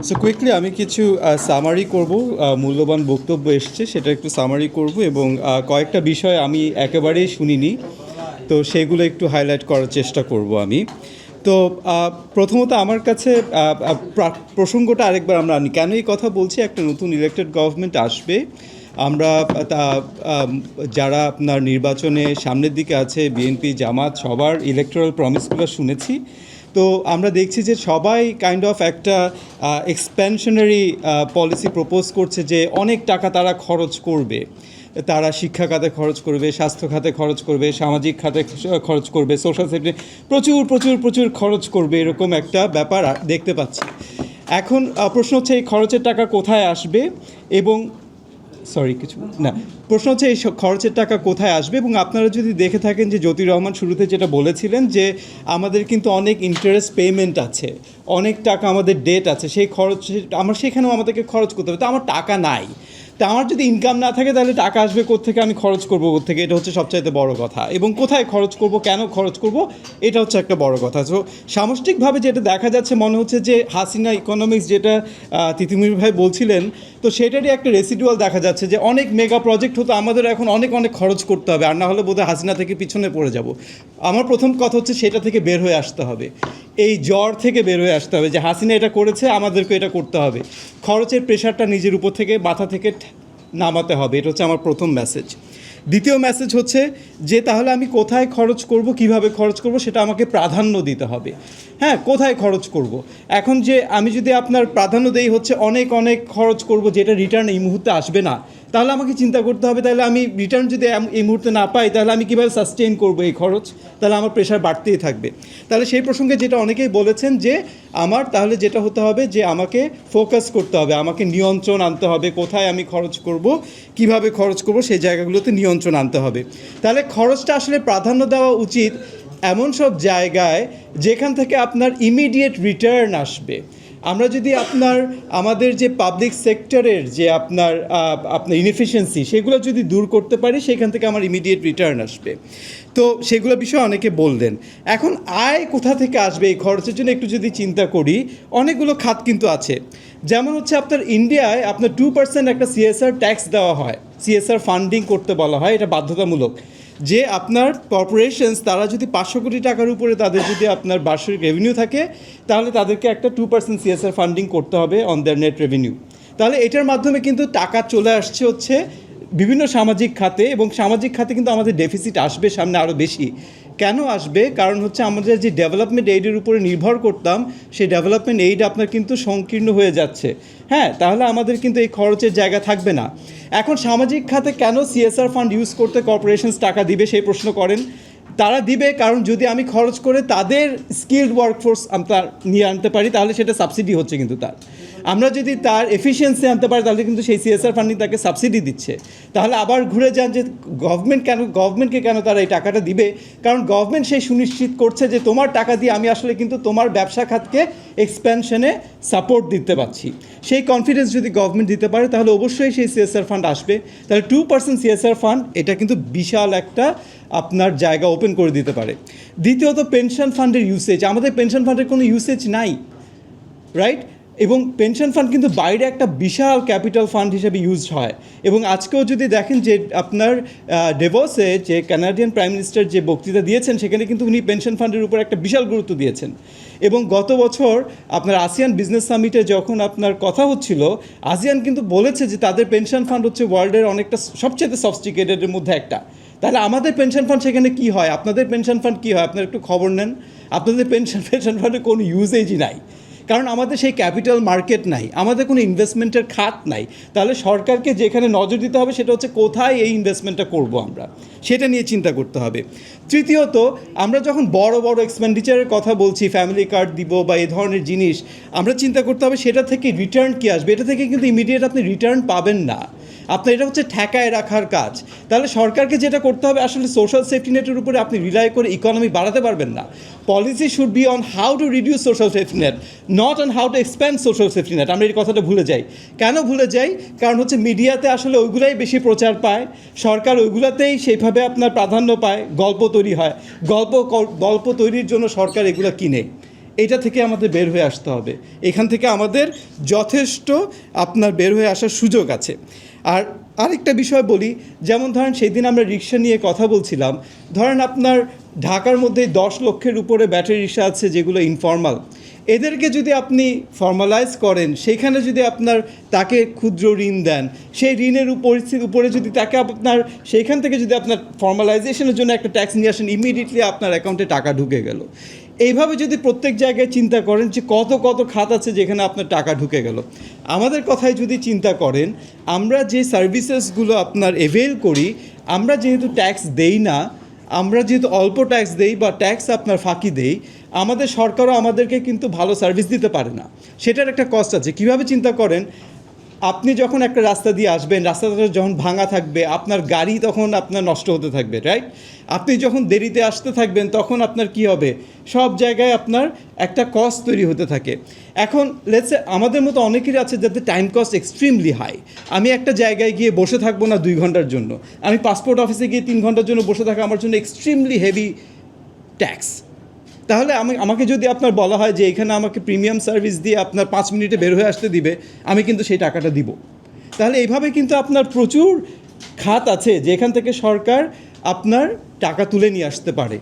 So quickly আমি কিছু summary করব, মূল্যবান বক্তব্য এসছে সেটা একটু সামারি করব এবং কয়েকটা বিষয় আমি একেবারেই শুনিনি, তো সেগুলো একটু হাইলাইট করার চেষ্টা করব আমি। তো প্রথমত আমার কাছে প্রসঙ্গটা আরেকবার আমরা আনি, কেন এই কথা বলছি, একটা নতুন ইলেক্টেড গভর্নমেন্ট আসবে, আমরা যারা আপনার নির্বাচনে সামনের দিকে আছে বিএনপি জামাত সবার ইলেকটোরাল প্রমিসগুলো শুনেছি। তো আমরা দেখছি যে সবাই কাইন্ড অফ একটা এক্সপ্যানশনারি পলিসি প্রপোজ করছে যে অনেক টাকা তারা খরচ করবে, তারা শিক্ষা খাতে খরচ করবে, স্বাস্থ্য খাতে খরচ করবে, সামাজিক খাতে খরচ করবে, সোশ্যাল সেক্টরে প্রচুর প্রচুর প্রচুর খরচ করবে, এরকম একটা ব্যাপার দেখতে পাচ্ছি। এখন প্রশ্ন হচ্ছে এই খরচের টাকা কোথায় আসবে এবং প্রশ্ন হচ্ছে এই খরচের টাকা কোথায় আসবে। এবং আপনারা যদি দেখে থাকেন যে জ্যোতির রহমান শুরুতে যেটা বলেছিলেন যে আমাদের কিন্তু অনেক ইন্টারেস্ট পেমেন্ট আছে, অনেক টাকা আমাদের ডেট আছে, সেই খরচ আমার সেখানেও আমাদেরকে খরচ করতে হবে। তো আমার টাকা নাই, তা আমার যদি ইনকাম না থাকে তাহলে টাকা আসবে কোত্থেকে, আমি খরচ করবো কোত্থেকে, এটা হচ্ছে সবচাইতে বড় কথা। এবং কোথায় খরচ করব, কেন খরচ করব, এটা হচ্ছে একটা বড় কথা। সো সামষ্টিকভাবে যেটা দেখা যাচ্ছে মনে হচ্ছে যে হাসিনা ইকোনমিক্স যেটা তিতুমির ভাই বলছিলেন, তো সেটারই একটা রেসিডুয়াল দেখা যাচ্ছে যে অনেক মেগা প্রজেক্ট হতো, আমাদের এখন অনেক অনেক খরচ করতে হবে, আর না হলে বোধহয় হাসিনা থেকে পিছনে পড়ে যাব। আমার প্রথম কথা হচ্ছে সেটা থেকে বের হয়ে আসতে হবে, এই জ্বর থেকে বের হয়ে আসতে হবে যে হাসিনা এটা করেছে, আমাদেরকে এটা করতে হবে। খরচের প্রেশারটা নিজের উপর থেকে, মাথা থেকে নামাতে হবে, এটা হচ্ছে আমার প্রথম মেসেজ। দ্বিতীয় মেসেজ হচ্ছে যে তাহলে আমি কোথায় খরচ করব, কিভাবে খরচ করব, সেটা আমাকে প্রাধান্য দিতে হবে। হ্যাঁ, কোথায় খরচ করব, এখন যে আমি যদি আপনার প্রাধান্য দেই হচ্ছে অনেক অনেক খরচ করব যেটা রিটার্ন এই মুহূর্তে আসবে না, তাহলে আমাকে চিন্তা করতে হবে তাহলে আমি রিটার্ন যদি এই মুহূর্তে না পাই তাহলে আমি কীভাবে সাস্টেইন করবো এই খরচ, তাহলে আমার প্রেশার বাড়তেই থাকবে। তাহলে সেই প্রসঙ্গে যেটা অনেকেই বলেছেন যে আমার তাহলে যেটা হতে হবে যে আমাকে ফোকাস করতে হবে, আমাকে নিয়ন্ত্রণ আনতে হবে, কোথায় আমি খরচ করব, কিভাবে খরচ করব, সেই জায়গাগুলোতে নিয়ন্ত্রণ আনতে হবে। তাহলে খরচটা আসলে প্রাধান্য দেওয়া উচিত এমন সব জায়গায় যেখান থেকে আপনার ইমিডিয়েট রিটার্ন আসবে। আমরা যদি আমাদের যে পাবলিক সেক্টরের যে আপনার ইনএফিশিয়েন্সি সেগুলো যদি দূর করতে পারি, সেখান থেকে আমার ইমিডিয়েট রিটার্ন আসবে। তো সেগুলো বিষয়ে অনেকে বললেন। এখন আয় কোথা থেকে আসবে এই খরচের জন্য একটু যদি চিন্তা করি, অনেকগুলো খাত কিন্তু আছে। যেমন হচ্ছে আপনার ইন্ডিয়ায় আপনার 2% একটা সিএসআর ট্যাক্স দেওয়া হয়, সিএসআর ফান্ডিং করতে বলা হয়, এটা বাধ্যতামূলক। যে আপনার কর্পোরেশনস তারা যদি 500 কোটি টাকার উপরে তাদের যদি আপনার বার্ষিক রেভিনিউ থাকে, তাহলে তাদেরকে একটা 2% সিএসআর ফান্ডিং করতে হবে অন দেয়ার নেট রেভিনিউ। তাহলে এটার মাধ্যমে কিন্তু টাকা চলে আসছে হচ্ছে বিভিন্ন সামাজিক খাতে, এবং সামাজিক খাতে কিন্তু আমাদের ডেফিসিট আসবে সামনে আরও বেশি। কেন আসবে? কারণ হচ্ছে আমাদের যে ডেভেলপমেন্ট এইডের উপরে নির্ভর করতাম, সেই ডেভেলপমেন্ট এইড আপনার কিন্তু সংকীর্ণ হয়ে যাচ্ছে। হ্যাঁ, তাহলে আমাদের কিন্তু এই খরচের জায়গা থাকবে না। এখন সামাজিক খাতে কেন সিএসআর ফান্ড ইউজ করতে কর্পোরেশনস টাকা দিবে সেই প্রশ্ন করেন। তারা দিবে কারণ যদি আমি খরচ করে তাদের স্কিলড ওয়ার্কফোর্স আমরা নিয়ে আনতে পারি, তাহলে সেটা সাবসিডি হচ্ছে কিন্তু তার। আমরা যদি তার এফিসিয়েন্সি আনতে পারি, তাহলে কিন্তু সেই সিএসআর ফান্ডিং তাকে সাবসিডি দিচ্ছে। তাহলে আবার ঘুরে যান যে গভর্নমেন্টকে কেন তারা এই টাকাটা দিবে, কারণ গভর্নমেন্ট সেই সুনিশ্চিত করছে যে তোমার টাকা দিয়ে আমি আসলে কিন্তু তোমার ব্যবসা খাতকে এক্সপ্যানশনে সাপোর্ট দিতে পারছি। সেই কনফিডেন্স যদি গভর্নমেন্ট দিতে পারে, তাহলে অবশ্যই সেই সিএসআর ফান্ড আসবে। তাহলে 2% সিএসআর ফান্ড এটা কিন্তু বিশাল একটা আপনার জায়গা ওপেন করে দিতে পারে। দ্বিতীয়ত পেনশন ফান্ডের ইউসেজ, আমাদের পেনশন ফান্ডের কোনো ইউসেজ নাই, রাইট? এবং পেনশন ফান্ড কিন্তু বাইরে একটা বিশাল ক্যাপিটাল ফান্ড হিসেবে ইউজ হয়। এবং আজকেও যদি দেখেন যে আপনার ডেভোসে যে কানাডিয়ান প্রাইম মিনিস্টার যে বক্তৃতা দিয়েছেন, সেখানে কিন্তু উনি পেনশন ফান্ডের উপর একটা বিশাল গুরুত্ব দিয়েছেন। এবং গত বছর আপনার আসিয়ান বিজনেস সামিটে যখন আপনার কথা হচ্ছিল, আসিয়ান কিন্তু বলেছে যে তাদের পেনশন ফান্ড হচ্ছে ওয়ার্ল্ডের অনেকটা সবচেয়ে সফিস্টিকেটেডের মধ্যে একটা। তাহলে আমাদের পেনশন ফান্ড সেখানে কী হয়, আপনাদের পেনশন ফান্ড কী হয়, আপনারা একটু খবর নেন। আপনাদের পেনশন ফান্ডের কোনো ইউজেজই নাই, কারণ আমাদের সেই ক্যাপিটাল মার্কেট নাই, আমাদের কোনো ইনভেস্টমেন্টের খাত নাই। তাহলে সরকারকে যেখানে নজর দিতে হবে সেটা হচ্ছে কোথায় এই ইনভেস্টমেন্টটা করব আমরা, সেটা নিয়ে চিন্তা করতে হবে। তৃতীয়ত, আমরা যখন বড় বড় এক্সপেন্ডিচারের কথা বলছি, ফ্যামিলি কার্ড দিব বা এই ধরনের জিনিস, আমরা চিন্তা করতে হবে সেটা থেকে রিটার্ন কী আসবে। এটা থেকে কিন্তু ইমিডিয়েট আপনি রিটার্ন পাবেন না, আপনার এটা হচ্ছে ঠেকায় রাখার কাজ। তাহলে সরকারকে যেটা করতে হবে, আসলে সোশ্যাল সেফটি নেটের উপরে আপনি রিলাই করে ইকোনমি বাড়াতে পারবেন না। Policy should be on how to reduce social safety net, not on how to expand social safety net. আমরা এই কথাটা ভুলে যাই। কেন ভুলে যাই? কারণ হচ্ছে মিডিয়াতে আসলে ওইগুলাই বেশি প্রচার পায়, সরকার ওইগুলাতেই সেইভাবে আপনার প্রাধান্য পায়, গল্প তৈরি হয়, গল্প তৈরির জন্য সরকার এগুলো কিনে। এটা থেকে আমাদের বের হয়ে আসতে হবে। এখান থেকে আমাদের যথেষ্ট আপনার বের হয়ে আসার সুযোগ আছে। আর আরেকটা বিষয় বলি, যেমন ধরেন সেদিন আমরা রিক্সা নিয়ে কথা বলছিলাম, ধরেন আপনার ঢাকার মধ্যে 10 লক্ষের উপরে ব্যাটারি রিক্সা আছে যেগুলো ইনফর্মাল। এদেরকে যদি আপনি ফর্মালাইজ করেন, সেখানে যদি আপনার তাকে ক্ষুদ্র ঋণ দেন, সেই ঋণের উপরে যদি তাকে আপনার সেইখান থেকে যদি আপনার ফর্মালাইজেশনের জন্য একটা ট্যাক্স নিয়ে আসেন, ইমিডিয়েটলি আপনার অ্যাকাউন্টে টাকা ঢুকে গেল। এইভাবে যদি প্রত্যেক জায়গায় চিন্তা করেন যে কত কত খাত আছে যেখানে আপনার টাকা ঢুকে গেল। আমাদের কথায় যদি চিন্তা করেন, আমরা যে সার্ভিসেসগুলো আপনার এভেল করি, আমরা যেহেতু ট্যাক্স দেই না, আমরা যেহেতু অল্প ট্যাক্স দেই বা ট্যাক্স আপনার ফাঁকি দেই, আমাদের সরকারও আমাদেরকে কিন্তু ভালো সার্ভিস দিতে পারে না। সেটার একটা কষ্ট আছে। কীভাবে চিন্তা করেন, আপনি যখন একটা রাস্তা দিয়ে আসবেন, রাস্তাটা যখন ভাঙা থাকবে, আপনার গাড়ি তখন আপনার নষ্ট হতে থাকবে, রাইট? আপনি যখন দেরিতে আসতে থাকবেন, তখন আপনার কি হবে, সব জায়গায় আপনার একটা কস্ট তৈরি হতে থাকে। এখন লেটসে আমাদের মতো অনেকেরই আছে যাদের টাইম কস্ট এক্সট্রিমলি হাই। আমি একটা জায়গায় গিয়ে বসে থাকবো না 2 ঘন্টার জন্য, আমি পাসপোর্ট অফিসে গিয়ে 3 ঘন্টার জন্য বসে থাকা আমার জন্য এক্সট্রিমলি হেভি ট্যাক্স। তাহলে আমাকে যদি আপনার বলা হয় যে এখানে আমাকে প্রিমিয়াম সার্ভিস দিয়ে আপনার 5 মিনিটে বের হয়ে আসতে দিবে, আমি কিন্তু সেই টাকাটা দিব। তাহলে এইভাবে কিন্তু আপনার প্রচুর খাত আছে যেখান থেকে সরকার আপনার টাকা তুলে নিয়ে আসতে পারে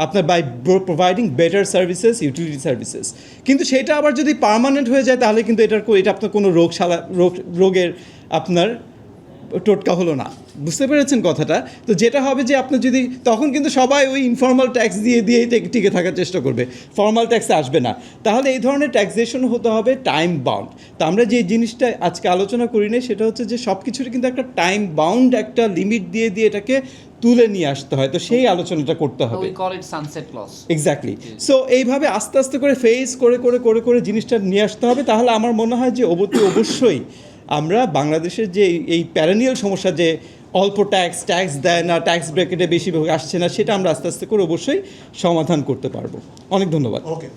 আপনার by providing better services, utility services. কিন্তু সেটা আবার যদি পার্মানেন্ট হয়ে যায়, তাহলে কিন্তু এটা আপনার কোনো রোগের আপনার টোটকা হলো না। বুঝতে পেরেছেন কথাটা? তো যেটা হবে যে আপনার যদি তখন কিন্তু সবাই ওই ইনফর্মাল ট্যাক্স দিয়েই টিকে থাকার চেষ্টা করবে, ফর্মাল ট্যাক্সে আসবে না। তাহলে এই ধরনের ট্যাক্সেশন হতে হবে টাইম বাউন্ড। তো আমরা যে জিনিসটা আজকে আলোচনা করি না, সেটা হচ্ছে যে সব কিছুর কিন্তু একটা টাইম বাউন্ড একটা লিমিট দিয়ে এটাকে তুলে নিয়ে আসতে হয়। তো সেই আলোচনাটা করতে হবে। এক্স্যাক্টলি। সো এইভাবে আস্তে আস্তে করে ফেস করে জিনিসটা নিয়ে আসতে হবে। তাহলে আমার মনে হয় যে অবশ্যই আমরা বাংলাদেশের যে এই প্যারানিয়াল সমস্যা, যে অল্প ট্যাক্স দেয় না, ট্যাক্স ব্র্যাকেটে বেশি আসছে না, সেটা আমরা আস্তে আস্তে করে অবশ্যই সমাধান করতে পারবো। অনেক ধন্যবাদ। ওকে।